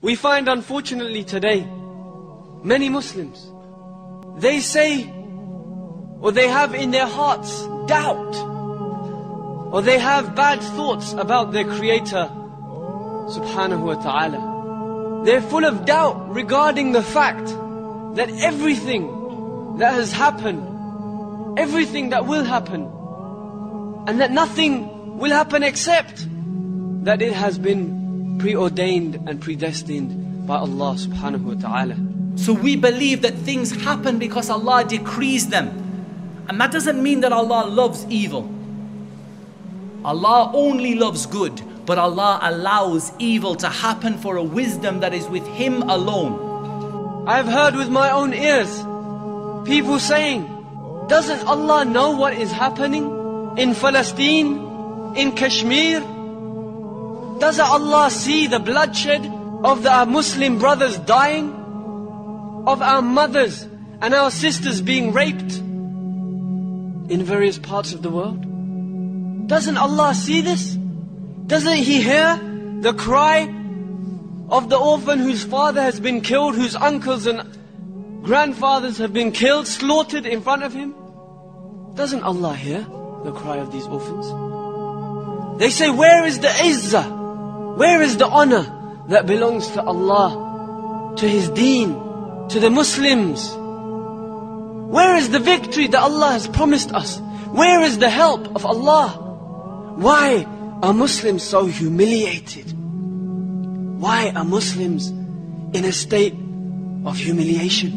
We find unfortunately today, many Muslims, they say, or they have in their hearts doubt, or they have bad thoughts about their Creator subhanahu wa ta'ala. They're full of doubt regarding the fact that everything that has happened, everything that will happen, and that nothing will happen except that it has been preordained and predestined by Allah subhanahu wa ta'ala. So we believe that things happen because Allah decrees them. And that doesn't mean that Allah loves evil. Allah only loves good, but Allah allows evil to happen for a wisdom that is with Him alone. I've heard with my own ears people saying, doesn't Allah know what is happening in Palestine, in Kashmir? Doesn't Allah see the bloodshed of our Muslim brothers dying? Of our mothers and our sisters being raped in various parts of the world? Doesn't Allah see this? Doesn't He hear the cry of the orphan whose father has been killed, whose uncles and grandfathers have been killed, slaughtered in front of Him? Doesn't Allah hear the cry of these orphans? They say, where is the izzah? Where is the honor that belongs to Allah, to His deen, to the Muslims? Where is the victory that Allah has promised us? Where is the help of Allah? Why are Muslims so humiliated? Why are Muslims in a state of humiliation?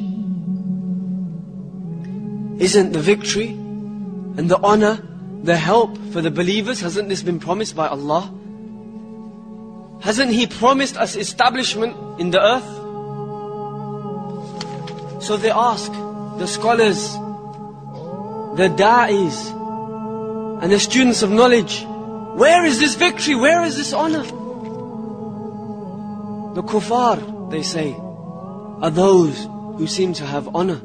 Isn't the victory and the honor, the help for the believers, hasn't this been promised by Allah? Hasn't He promised us establishment in the earth? So they ask the scholars, the da'is, and the students of knowledge, where is this victory? Where is this honor? The kuffar, they say, are those who seem to have honor,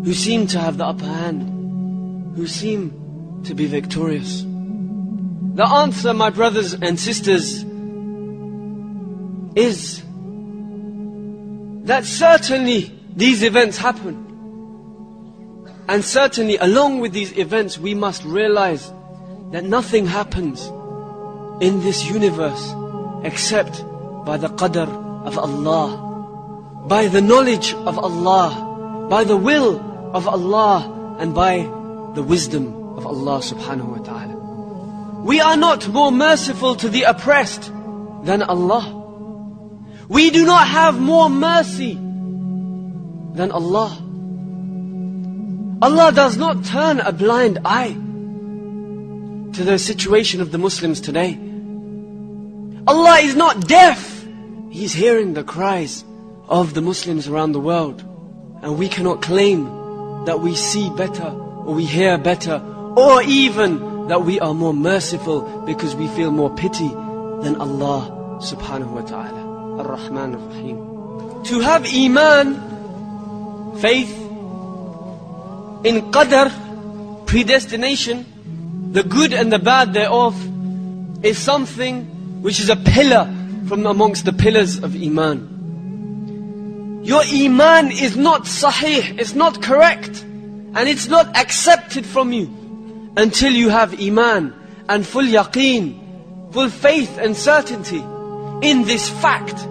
who seem to have the upper hand, who seem to be victorious. The answer, my brothers and sisters, is that certainly these events happen. And certainly along with these events we must realize that nothing happens in this universe except by the qadr of Allah, by the knowledge of Allah, by the will of Allah, and by the wisdom of Allah subhanahu wa ta'ala. We are not more merciful to the oppressed than Allah. We do not have more mercy than Allah. Allah does not turn a blind eye to the situation of the Muslims today. Allah is not deaf. He's hearing the cries of the Muslims around the world. And we cannot claim that we see better, or we hear better, or even that we are more merciful because we feel more pity than Allah subhanahu wa ta'ala, Ar-Rahman Ar-Rahim. To have Iman, faith, in qadr, predestination, the good and the bad thereof, is something which is a pillar from amongst the pillars of Iman. Your Iman is not sahih, it's not correct, and it's not accepted from you until you have Iman and full yaqeen, full faith and certainty in this fact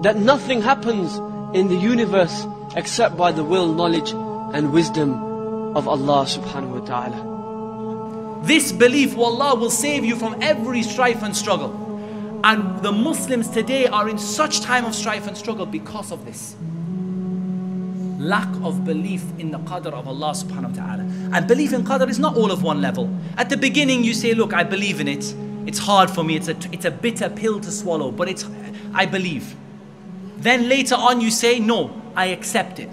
that nothing happens in the universe except by the will, knowledge and wisdom of Allah subhanahu wa ta'ala. This belief, wallah, will save you from every strife and struggle. And the Muslims today are in such time of strife and struggle because of this lack of belief in the qadr of Allah subhanahu wa ta'ala. And belief in qadr is not all of one level. At the beginning you say, look, I believe in it. It's hard for me, it's a bitter pill to swallow, but I believe. Then later on you say, no, I accept it.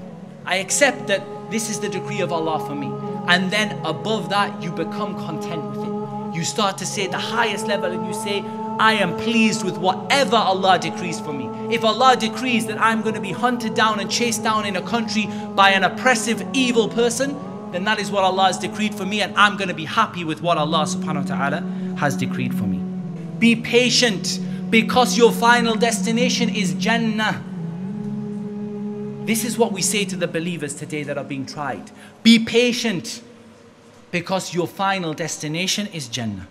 I accept that this is the decree of Allah for me. And then above that you become content with it. You start to say the highest level and you say, I am pleased with whatever Allah decrees for me. If Allah decrees that I'm going to be hunted down and chased down in a country by an oppressive, evil person, then that is what Allah has decreed for me, and I'm going to be happy with what Allah subhanahu wa ta'ala has decreed for me. Be patient because your final destination is Jannah. This is what we say to the believers today that are being tried. Be patient, because your final destination is Jannah.